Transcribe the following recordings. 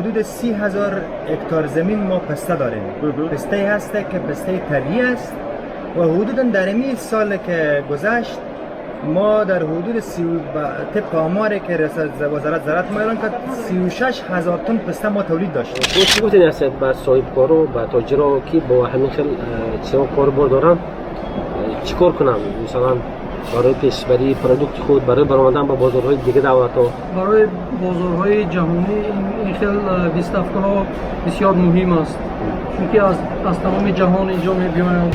حدود 30,000 هکتار زمین ما پسته داریم. پسته هست که پسته طبیعی است و حدودا در این سال که گذشت ما در حدود طبق آماری که وزارت زراعت ما اعلام کرد 36,000 تن پسته ما تولید داشتیم. چی گفتین هست با صاحب کارو با تاجرها که با همین خیل چه کار بردارن چیکار کنم مثلا برای پیشبری پروداکت خود برای برآمدن با بازارهای دیگه دولت‌ها برای بازارهای جهانی این خیل ویستافک‌ها بسیار مهم است چون که از تمام جهان اینجا می‌بینیم.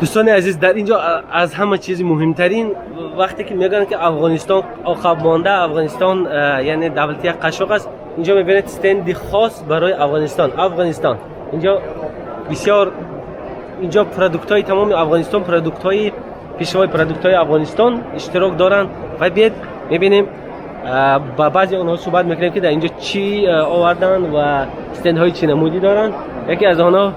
دوستان عزیز در اینجا از همه چیز مهمترین وقتی که میگن که افغانستان عقب مانده افغانستان یعنی دولتی قشاق است اینجا میبینید استند خاص برای افغانستان اینجا بسیار اینجا پروداکت های تمام افغانستان پروداکت های پیشوای پروداکت های افغانستان اشتراک دارن و بیاد میبینیم با بعضی اونها صحبت میکنیم که در اینجا چی آوردن و استند های چی نمودی دارن. یکی از آنها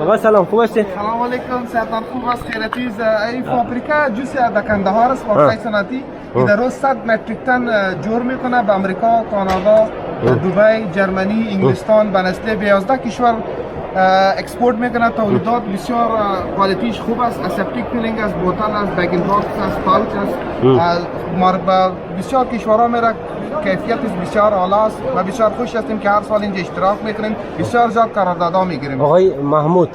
آقا سلام خوب هستی؟ سلام علیکم سرتان خوب است خیرتیز این فابریکا جوسی در کندهار است فابریکای صنعتی در روز 100 متریک تن جور میکنه به امریکا کانادا دبی جرمنی انگلستان به نسل 11 کشور اکسپورت میکنه. تولیدات بسیار کوالیتیش خوب است اسپتیک فیلینگ است بوتل است بگ باکس است پاوچ است بسیار کشورها میره کیفیتش بسیار اعلی است و بسیار خوش هستیم که هر سال اینجا اشتراک میکنیم بسیار زیاد قراردادها میگیریم. آقای محمود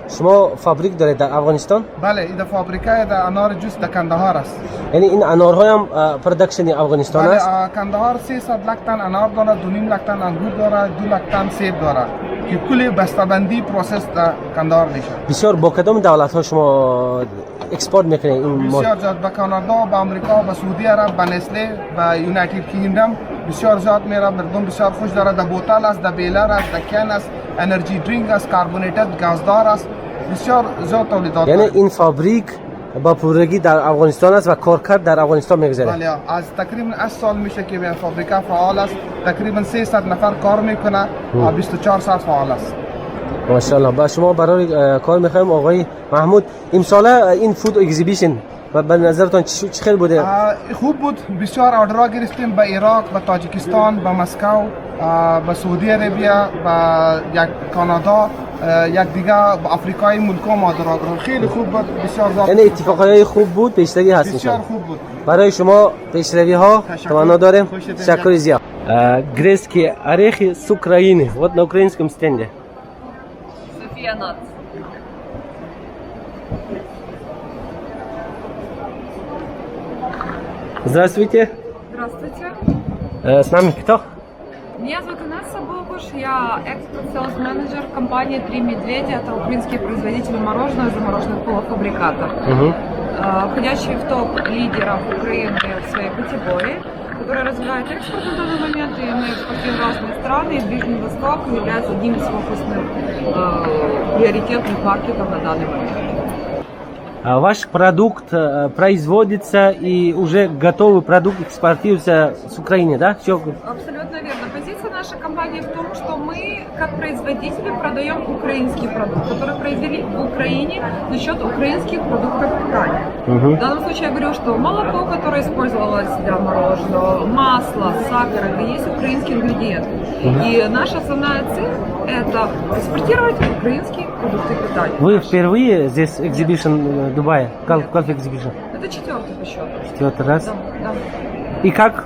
شما فابریک دارید در افغانستان؟ بله این فابریکای در انار جوس در کندهار است. یعنی این انارهای هم پروداکشن افغانستان است؟ بله کندهار 300 لک تن انار داره 2.5 لک تن انگور داره 2 لک تن سیب داره که کلی بسته‌بندی پروسس در کندهار میشه. بسیار با کدام دولت ها شما اکسپورت میکنید این بسیار زیاد به کانادا به امریکا به سعودی عرب به نسله به یونایتد کینگدم بسیار زیاد میره مردم بسیار خوش داره در بوتل است در بیلر است در کن است انرژی درینک است کاربونیتد گازدار است بسیار زیاد تولیدات. یعنی این فابریک با پورگی در افغانستان است و کارکرد در افغانستان میگذره؟ بله از تقریبا 8 سال میشه که این فابریکا فعال است تقریبا 300 نفر کار میکنه و 24 ساعت فعال است. ماشاءالله. با شما برای کار میخوایم آقای محمود امسال این فود اگزیبیشن و به نظرتان چه خیلی بوده؟ خوب بود بسیار آردرها گرفتیم به عراق به تاجیکستان به مسکو به سعودی عربیه به یک کانادا یک دیگه به آفریقای ملک‌ها ما آردرها گرفتیم خیلی خوب بود بسیار زیاد. یعنی اتفاقای خوب بود پیشروی هست بسیار خوب بود برای شما پیشروی ها تمنا داریم. تشکر زیاد. Грецкий орехи с Украины. Вот на украинском стенде. София Нац. Здравствуйте. Здравствуйте. С нами кто? Меня зовут Инесса Богуш, я экспорт-селс-менеджер компании «Три медведя». Это украинские производители мороженого и замороженных полуфабрикатов. Входящие в топ лидеров Украины в своей категории, которые развивают экспорт на данный момент, и мы экспортируем в разные страны, и Ближний Восток является одним из фокусных приоритетных маркетов на данный момент. Ваш продукт производится и уже готовый продукт экспортируется с Украины, да? Все? Абсолютно верно. Позиция нашей компании в том, что мы, как производители, продаем украинский продукт, который произвели в Украине за счет украинских продуктов питания. В данном случае я говорю, что молоко, которое использовалось для мороженого, масло, сахар, это и есть украинские ингредиенты. И наша основная цель – это экспортировать украинские продукты питания. Вы впервые здесь экзибишн Дубая? Golf Exhibition? Это 4-й по счету. 4-й раз? Да, да. И как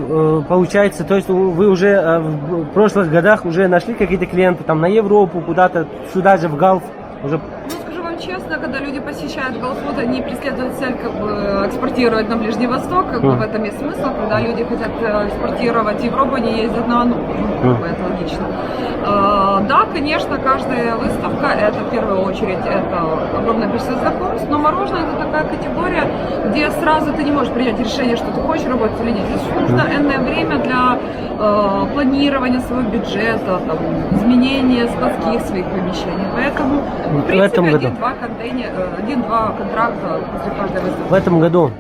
получается, то есть вы уже в прошлых годах уже нашли какие-то клиенты там на Европу, куда-то сюда же в Галф? Уже... Ну, скажу вам честно, когда люди посещают Галфуд, они преследуют цель как бы экспортировать на Ближний Восток, как бы в этом есть смысл. Когда люди хотят экспортировать в Европу, они ездят на Ану, это логично. Да, конечно, каждая выставка, это в первую очередь это огромное количество знакомств, но мороженое это такая категория, где сразу ты не можешь принять решение, что ты хочешь работать или нет. Здесь нужно энное время для планирования своего бюджета, там, изменения складских своих помещений. Поэтому, в принципе, один-два контракта после каждой выставки. В этом году,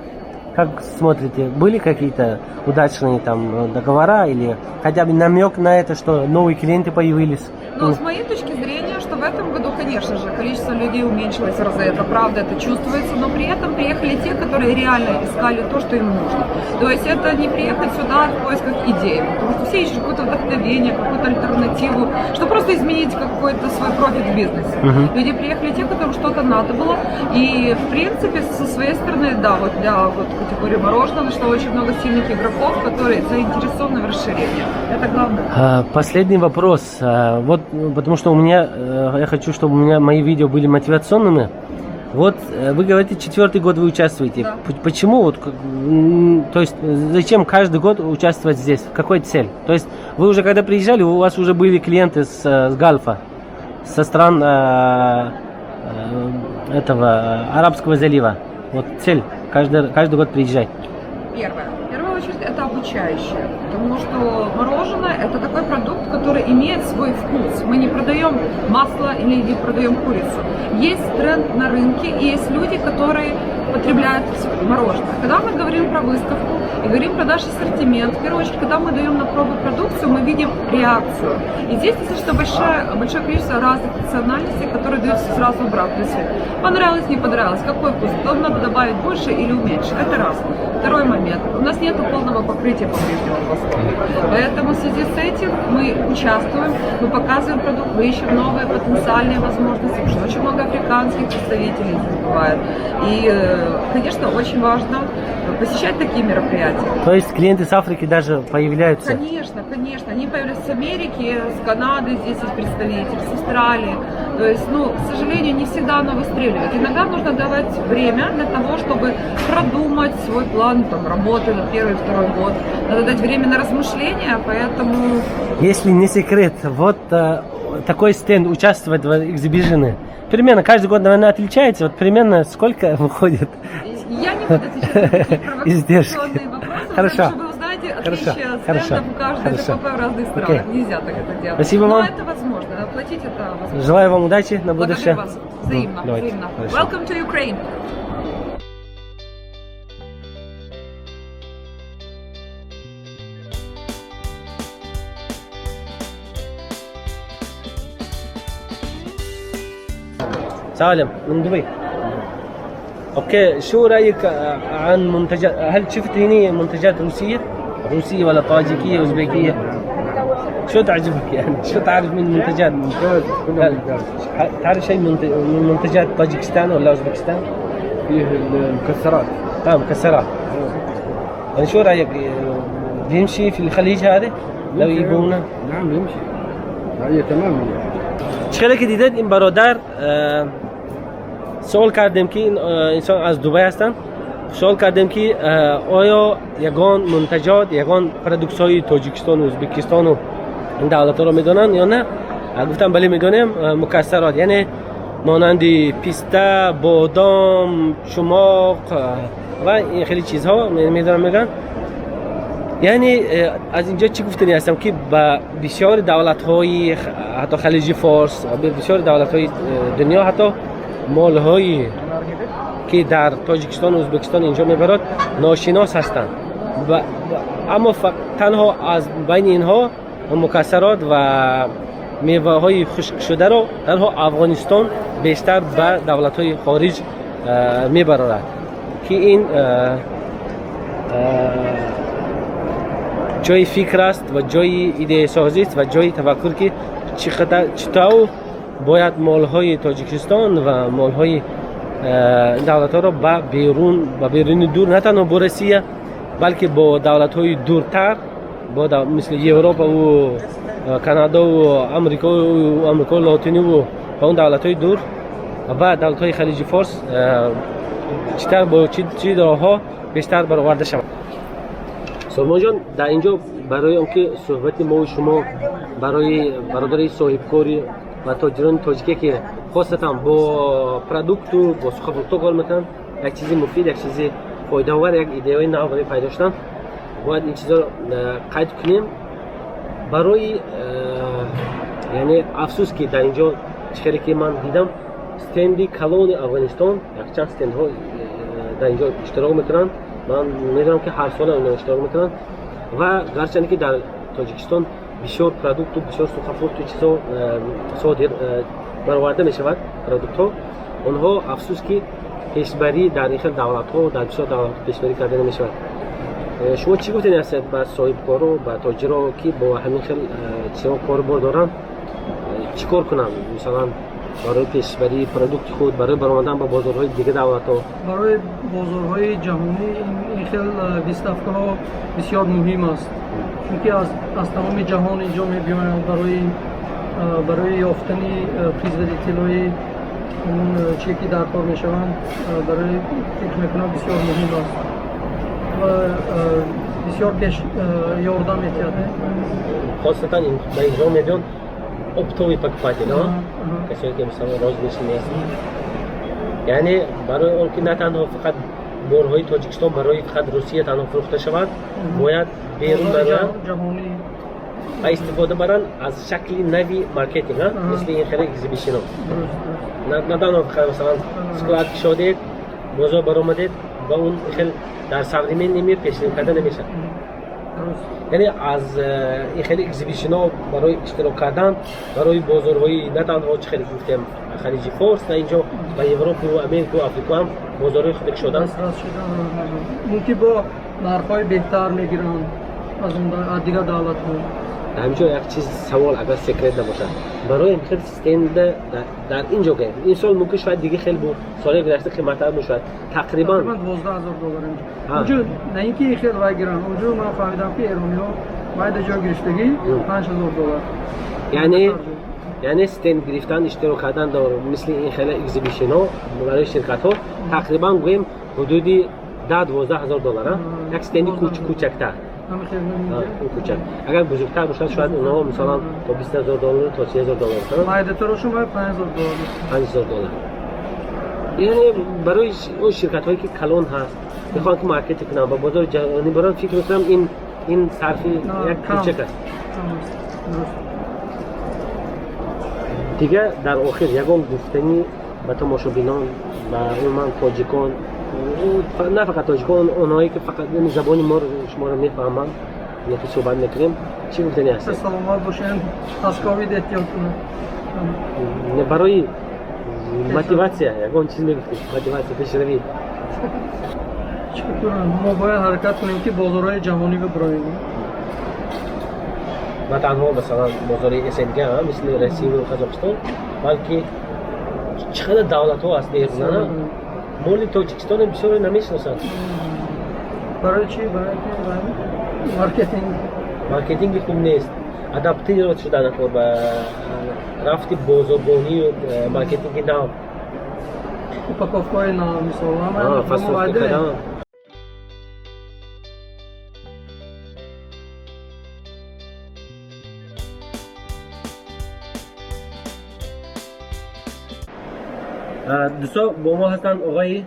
как смотрите, были какие-то удачные там договора или хотя бы намек на это, что новые клиенты появились? Но с моей точки зрения, что в этом году конечно же, количество людей уменьшилось в разы, это правда, это чувствуется, но при этом приехали те, которые реально искали то, что им нужно. То есть это не приехать сюда в поисках идей, потому что все ищут какое-то вдохновение, какую-то альтернативу, чтобы просто изменить какой-то свой профит в бизнесе. Люди приехали те, которым что-то надо было, и в принципе со своей стороны, да, вот для вот категории мороженого, что очень много сильных игроков, которые заинтересованы в расширении. Это главное. Последний вопрос. Вот, потому что у меня, я хочу, чтобы у меня мои видео были мотивационными. Вот вы говорите, 4-й год вы участвуете. Да. Почему? Вот, то есть зачем каждый год участвовать здесь? Какой цель? То есть вы уже когда приезжали, у вас уже были клиенты с Гольфа, со стран этого Арабского залива. Вот цель каждый год приезжать. Первое. В первую очередь это обучающее, потому что мороженое это такой продукт, который имеет свой вкус. Мы не продаем масло или не продаем курицу. Есть тренд на рынке и есть люди, которые потребляют мороженое. Когда мы говорим про выставку и говорим про наш ассортимент, в первую очередь, когда мы даем на пробу продукцию, мы видим реакцию. И здесь достаточно большое количество разных национальностей, которые дают сразу обратную связь. Понравилось, не понравилось, какой вкус, там надо добавить больше или уменьшить. Это раз. Второй момент. У нас нет полного покрытия по Ближнему Востоку. Поэтому в связи с этим мы участвуем, мы показываем продукт, мы ищем новые потенциальные возможности, потому что очень много африканских представителей здесь бывает. И, конечно, очень важно посещать такие мероприятия. То есть клиенты с Африки даже появляются? Конечно, конечно. Они появляются с Америки, с Канады, здесь есть представители, с Австралии. То есть, к сожалению, не всегда оно выстреливает. Иногда нужно давать время для того, чтобы продумать свой план работы на 1-2 год. Надо дать время на размышления, поэтому... Если не секрет, вот такой стенд участвовать в экзибишене, примерно каждый год, наверное, отличается. Вот примерно сколько выходит? Я не буду отвечать на такие провокационные вопросы, Хорошо. потому что вы узнаете отличия стендов у каждой ТПП в разных странах. Нельзя так это делать. Спасибо Но вам. это возможно. Оплатить это возможно. Желаю вам удачи на будущее. Благодарю вас. Взаимно. Давайте. Взаимно. Хорошо. Welcome to Ukraine. سالم من دبي. اوكي شو رايك عن منتجات؟ هل شفت هنا منتجات روسيه ولا طاجيكيه اوزبكيه؟ شو تعجبك يعني؟ شو تعرف من المنتجات؟ تعرف شيء من منتجات طاجيكستان ولا اوزبكستان؟ فيه المكسرات. مكسرات. يعني شو رايك بيمشي في الخليج هذا لو يبونه؟ نعم يمشي. هي تمام. چخیلی که دیدید این برادر سوال کردیم که این انسان از دبی هستن، سوال کردیم که آیا یگان منتجات یگان پروداکت های تاجیکستان و ازبکستان و این دولت ها رو میدونن یا نه؟ گفتم بله میدونیم. مکسرات یعنی مانند پیسته، بادام، چماق و این خیلی چیزها میدونن میگن. یعنی از اینجا چی گفتنی هستم که با بسیار دولت‌های حتی خلیج فارس و بسیار دولت‌های دنیا حتی مال‌هایی که در تاجیکستان و ازبکستان اینجا میبرد ناشناس هستند اما تنها از بین اینها مکسرات و میوه‌های خشک شده را تنها افغانستان بیشتر به دولت‌های خارج میبرد که این جای فکر است و جای ایده سازی است و جای تفکر که چطور باید مالهای تاجیکستان و مالهای دولت‌ها را به بیرون دور نه تنها با روسیه بلکه با دولت‌های دورتر مثل اروپا و کانادا و آمریکا لاتینی و اون دولت‌های دور و دولت‌های خلیج فارس چطور با چه راه‌ها بیشتر برآورده شود. سلمان جان در اینجا برای آنکه صحبت ما و شما برای برادر صاحبکاری و تاجران تاجیکی که خاصتا با پروداکت و با سخنورتا کار میکنن یک چیز مفید، یک چیز فایده آور، یک ایده های نو برای پیدا شدن باید این چیزا رو قید کنیم. برای یعنی افسوس که در اینجا چخیلی که من دیدم استندی کلون افغانستان یک چند استند ها در اینجا اشتراک میکنن. من میدونم که هر سال اونها اشتراک میکنن و گرچه که در تاجیکستان بسیار پروداکت و بسیار سخنورت و چیزا صادر برآورده می شود پروداکت ها، اونها افسوس که پیشبری در این خیلی دولت ها در بسیار دولت پیشبری کرده نمی شود. شما چی گفتین هستید با صاحب کارو با تاجرها که با همین خیلی چیزا کار بار دارن چیکار کنم؟ مثلا برای پیشبری پروداکت خود، برای برآمدن با بازارهای دیگه دولت ها؟ برای بازارهای جهانی این خیلی ویستافکا ها بسیار مهم است، چون از تمام جهان اینجا می‌بینند برای یافتن پریزدیتیل‌های اون چیزی که در کار می‌شوند برای فکر می‌کنم بسیار مهم است و بسیار پیش یاردم می‌کرده. خاصتا این به اینجا می‌بینن اپتوی پاکپاتی نه؟ کسایی که مثلا رازنشینی هستن، یعنی برای اون که نه تنها فقط بورهای تاجیکستان برای فقط روسیه تنها فروخته شود، باید بیرون برن جهانی و استفاده برن از شکل نوی مارکتینگ، مثل این خیلی اگزیبیشن ها. نه تنها فقط مثلا سکوات شدید بازار برآمدید و اون خیلی در سقلیمین نمیاد پیشرفت کرده نمیشه. یعنی از این خیلی اگزیبیشن ها برای اشتراک کردن برای بازارهای نه تنها چه خیلی گفتیم خلیج فارس، نه اینجا و اروپا و امریکا و آفریقا هم بازارهای خودک شدن. ممکن با نرخ‌های بهتر میگیرن از اون دیگر دولت ها. همینجا یک چیز سوال اگر سکرت نباشه، برای این خیلی سیستم در اینجا که این سال ممکن شاید دیگه خیلی بود، سال گذشته قیمت‌تر میشد تقریبا $12,000 اینجا. اونجا نه اینکه خیلی وگیرن، اونجا من فهمیدم که ایرانی‌ها باید جا گرفتگی $5,000. یعنی سیستم گرفتن اشتراک کردن در مثل این خیلی اگزیبیشن ها برای شرکت ها تقریبا گویم حدودی $10,000-12,000 یک سیستم کوچکتر. کوچک اگر بزرگتر باشد شاید اونها مثلا تا $20,000 تا $30,000 کنن. مایدترشون باید $5,000. یعنی برای اون شرکت هایی که کلان هست میخوان که مارکت کنن و بازار جهانی برن، فکر میکنم این صرفی یک کوچک است. دیگه در آخر یکم گفتنی به تماشابینان و عموما تاجیکان، نه فقط تاجیکان، اونایی که فقط زبان شما رو میفهمن یا که صحبت میکنیم، چی گفتنی هست؟ سلامت باشین، از کووید احتیاط کنن. برای موتیواسیا یکم چیز میگفتید، موتیواسیا پیشروی ما باید حرکت کنیم که بازارهای جهانی رو براییم. نه تنها مثلا بازار اسنگ هم مثل روسیه و قزاقستان، بلکه چقدر دولت ها هست بیرون مال تاجیکستان هم بسیار نمیشناسن. برای چی؟ برای مارکتینگ خوب نیست، ادپتیرات شدن کار با رفتی بازارگانی و مارکتینگ نام پاکوفای نام مثلا فاسفود کردن. دوستان با ما هستن آقای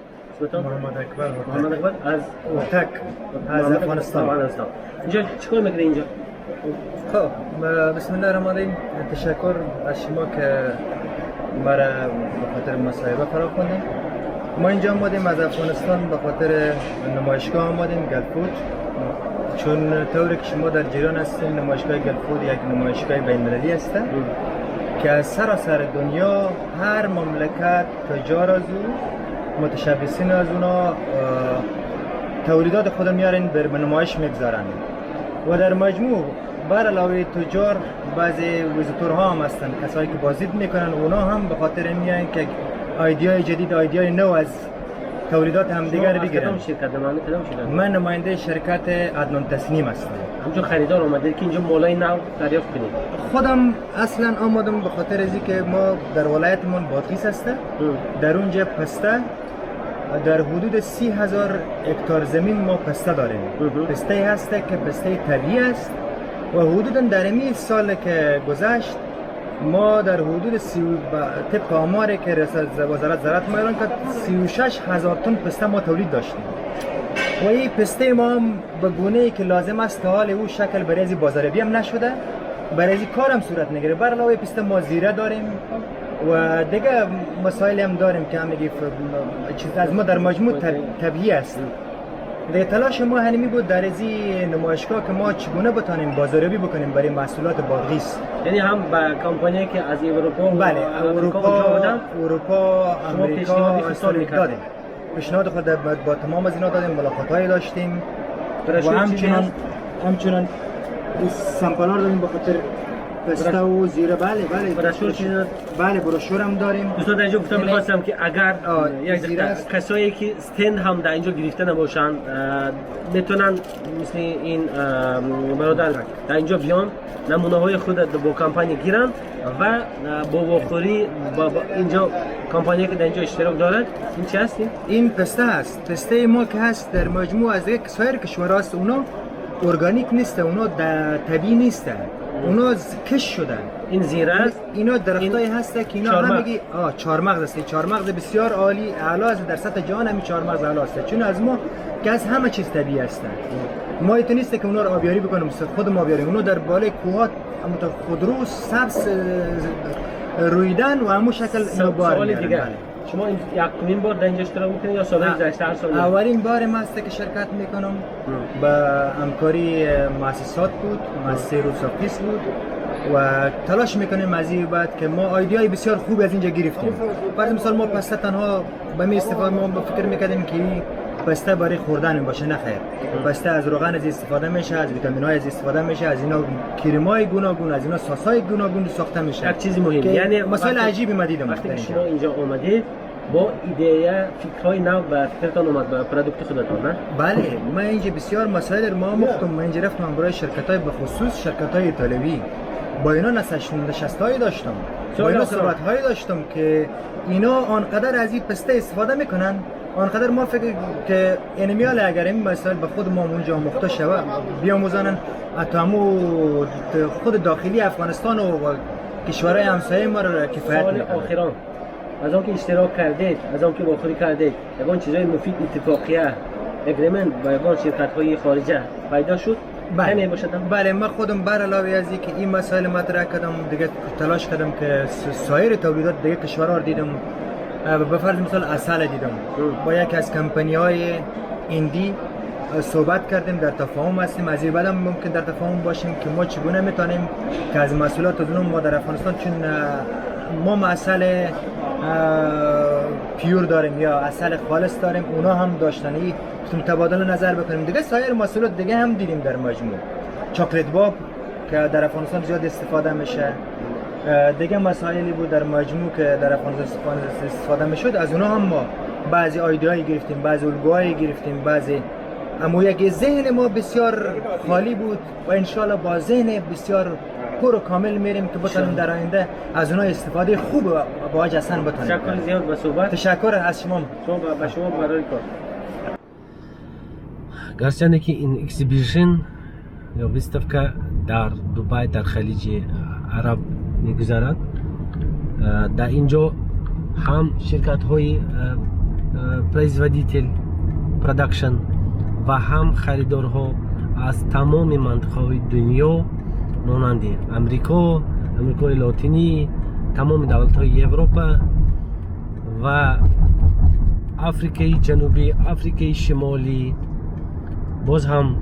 محمد اکبر از تک از افغانستان. اینجا چیکار میکنه اینجا؟ خب بسم الله الرحمن الرحیم، تشکر از شما که مرا به خاطر مصاحبه فراخوندید. ما اینجا آمدیم از افغانستان به خاطر نمایشگاه آمدیم گلفود، چون طوری که شما در جریان هستین نمایشگاه گلفود یک نمایشگاه بین‌المللی است که از سراسر دنیا هر مملکت تجار از او متشبثین از اونا تولیدات خود میارن به نمایش میگذارن و در مجموع بر علاوه تجار بعضی ویزیتورها هم هستن، کسایی که بازدید میکنن اونا هم به خاطر میان که ایدیای جدید، ایدیای نو از تولیدات همدیگر بگیرن. من نماینده شرکت عدنان تسنیم هستم. همچون خریدار اومده که اینجا مالای نو دریافت کنید. خودم اصلا آمدم به خاطر از اینکه ما در ولایتمون بادغیس هسته، در اونجا پسته در حدود 30,000 هکتار زمین ما پسته داریم. پسته هسته که پسته طبیعی است و حدودا در این سال که گذشت ما در حدود طبق آماری که وزارت زراعت ما اعلام کرد 36,000 تن پسته ما تولید داشتیم و این پسته ما هم به گونه‌ای که لازم است تا حال او شکل برای از بازاریابی هم نشده، برای از کار هم صورت نگیره. بر علاوه پسته ما زیره داریم و دیگه مسائل هم داریم که هم میگه چیز از ما در مجموع طبیعی است. دیگه تلاش ما همین بود در از این نمایشگاه که ما چگونه بتانیم بازاریابی بکنیم برای محصولات بادغیس. یعنی هم با کمپانی که از اروپا و بله، اروپا، شما امریکا پیشنهادی خود استفاده می‌کردید؟ دادیم. پیشنهاد خود با تمام از اینا دادیم، ملاقات‌هایی داشتیم و براشوت چیزی هست؟ همچنان این سمپلار داریم به خاطر پسته و زیره. بله براشوت چیزی هست؟ بله بروشور هم داریم. دوستان در اینجا گفتم یعنی- می‌خواستم که اگر یک زیره دقیقه است. کسایی که استند هم در اینجا گرفته نباشن میتونن مثل این برادر در اینجا بیان نمونه های خود با کمپانی گیرن و با واخوری با اینجا کمپانی که در اینجا اشتراک دارد. این چی هست؟ این پسته هست. پسته ما که هست در مجموع از یک سایر کشور هست، اونا ارگانیک نیست، اونا طبیعی نیستن، اونا کش شدن. این زیره است. اینا درختای هست که اینا چهارمغز. همگی چهارمغز است. چهارمغز بسیار عالی اعلی است در سطح جهان. همین چهارمغز اعلی است چون از ما که از همه چیز طبیعی هستند. ما ایت نیست که اونا رو آبیاری بکنیم، خود ما بیاریم. اونا در بالای کوهات خودرو سبز رویدن و همون شکل اینا بار سوال میارن. دیگه بله. شما این یکمین بار در اینجا اشتراک میکنید یا سال گذشته هر سال؟ اولین بار است که شرکت میکنم. با همکاری مؤسسات بود، مؤسسه روسافیس بود و تلاش میکنیم از این بعد که ما ایده‌های بسیار خوب از اینجا گرفتیم. فرض مثال ما پسته تنها به می استفاده، ما فکر میکردیم که این پسته برای خوردن باشه، نه خیر. پسته از روغن از استفاده میشه، از ویتامین‌های از استفاده میشه، از اینا کریمای گوناگون، از اینا سس‌های گوناگون ساخته میشه. یک چیز مهم که یعنی مسائل عجیبی ما دیدم وقتی در که اینجا. شما اینجا اومدید با ایده فکرهای نو به فکرتان اومد به پروداکت خودتان، نه؟ بله، ما اینجا بسیار مسائل ما مختم. ما اینجا رفتم برای شرکت‌های به خصوص شرکت‌های ایتالیایی، با اینا نشست‌هایی داشتم، با اینا صحبت‌هایی داشتم که اینا آنقدر از این پسته استفاده میکنن، آنقدر ما فکر که انمیال اگر این مسائل به خود ما اونجا مخته شود بیاموزانن اتامو خود داخلی افغانستان و کشورهای همسایه ما رو کفایت سوال میکنن. آخران از آن که اشتراک کردید، از آن که واخوری کردید، یگان چیزای مفید اتفاقیه اگریمنت با یگان شرکت‌های خارجه پیدا شد؟ همین باشد. بله، من خودم بر علاوه از اینکه این مسائل مطرح کردم دیگه تلاش کردم که سایر تولیدات دیگه کشورها رو دیدم. به فرض مثال عسل دیدم، با یکی از کمپانی‌های ایندی صحبت کردیم، در تفاهم هستیم. از این بعدم ممکن در تفاهم باشیم که ما چگونه میتونیم که از محصولات اونم ما در افغانستان، چون ما عسل پیور داریم یا عسل خالص داریم، اونا هم داشتنی تبادل نظر بکنیم. دیگه سایر محصولات دیگه هم دیدیم در مجموع. چاکلت باب که در افغانستان زیاد استفاده میشه، دیگه مسائلی بود در مجموع که در افغانستان استفاده میشد. از اونها هم ما بعضی ایده‌ای گرفتیم، بعضی الگوهای گرفتیم، بعضی اما یک ذهن ما بسیار خالی بود و انشالله با ذهن بسیار پر و کامل میریم که بتونیم در آینده از اونها استفاده خوب و با حسن بتونیم. تشکر زیاد به صحبت. تشکر از شما. به شما برای کار. گرچه که این اکسیبیشن یا ویستفکا در دبی در خلیج عرب میگذرد، در اینجا هم شرکت های پرایز و دیتیل پروداکشن و هم خریدارها از تمام منطقه های دنیا مانند امریکا، امریکای لاتینی، تمام دولت های اروپا و آفریقای جنوبی، آفریقای شمالی، باز هم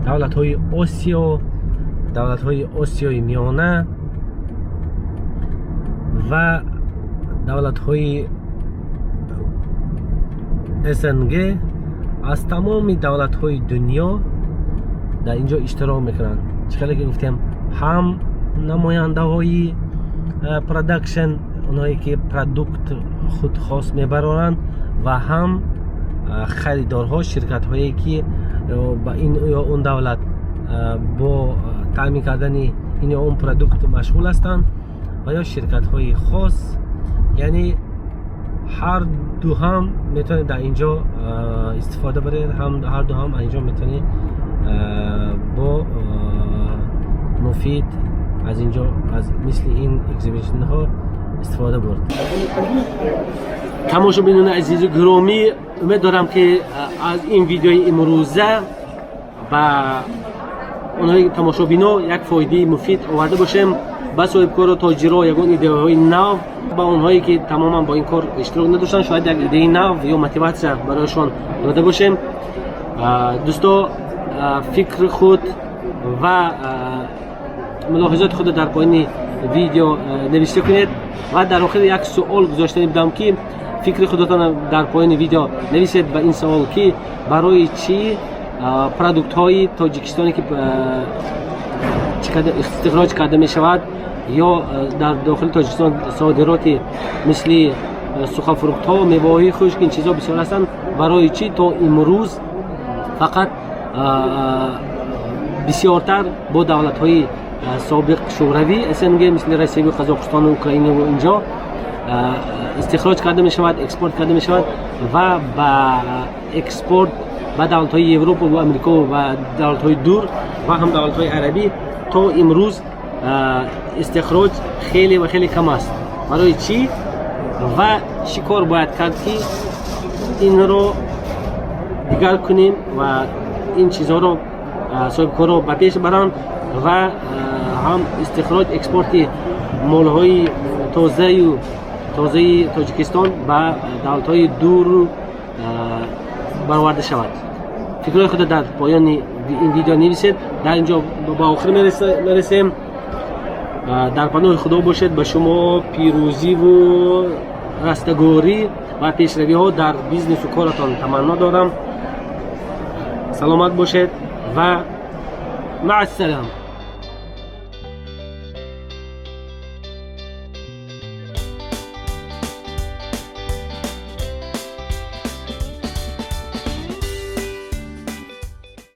دولت های آسیا، دولت های آسیای میانه و دولت های SNG از تمام دولت های دنیا در اینجا اشتراک میکنند. چقدر که گفتیم هم نماینده های پروداکشن، اونایی که پروداکت خود خاص میبرند و هم خریدارها، شرکت هایی که با این یا اون دولت با تامین کردن این یا اون پروداکت مشغول هستند و یا شرکت های خاص. یعنی هر دو هم میتونه در اینجا استفاده برید، هم هر دو هم اینجا میتونه با مفید از اینجا از مثل این اکزیبیشن ها استفاده برد. تماشا بیننده عزیز گرامی، امید دارم که از این ویدیوی امروزه و اونایی تماشا بینا یک فایده مفید آورده باشیم با صاحبکار و تاجرها یگان ایده های نو با اونهایی که تماما با این کار اشتراک نداشتن شاید یک ایده نو یا موتیواسیون برایشان داده باشیم. دوستا فکر خود و ملاحظات خود در پایین ویدیو نوشته کنید و در آخر یک سوال گذاشته بودم که فکر خودتان در پایین ویدیو نویسید به این سوال که برای چی پروداکت های تاجیکستانی که استخراج کرده می شود یا در داخل تاجیکستان صادراتی مثل سوخافروخت ها، میوه های خشک، این چیزا بسیار هستند، برای چی تا امروز فقط بسیارتر با دولت های سابق شوروی اسنگ مثل روسیه و قزاقستان و اوکراین و اینجا استخراج کرده می شود، اکسپورت کرده می شود و با اکسپورت به دولت های اروپا و امریکا و دولت های دور و هم دولت های عربی تا امروز استخراج خیلی و خیلی کم است. برای چی و چیکار باید کرد که این رو دیگر کنیم و این چیزها رو صاحبکار رو به پیش بران و هم استخراج اکسپورت مال‌های تازه تاجیکستان به دولت‌های دور برآورده شود. فکرهای خود در پایان این ویدیو نویسید. در اینجا با آخر میرسیم. در پناه خدا باشید. به شما پیروزی و رستگاری و پیشروی ها در بیزنس و کارتان تمنا دارم. سلامت باشید و مع السلامه.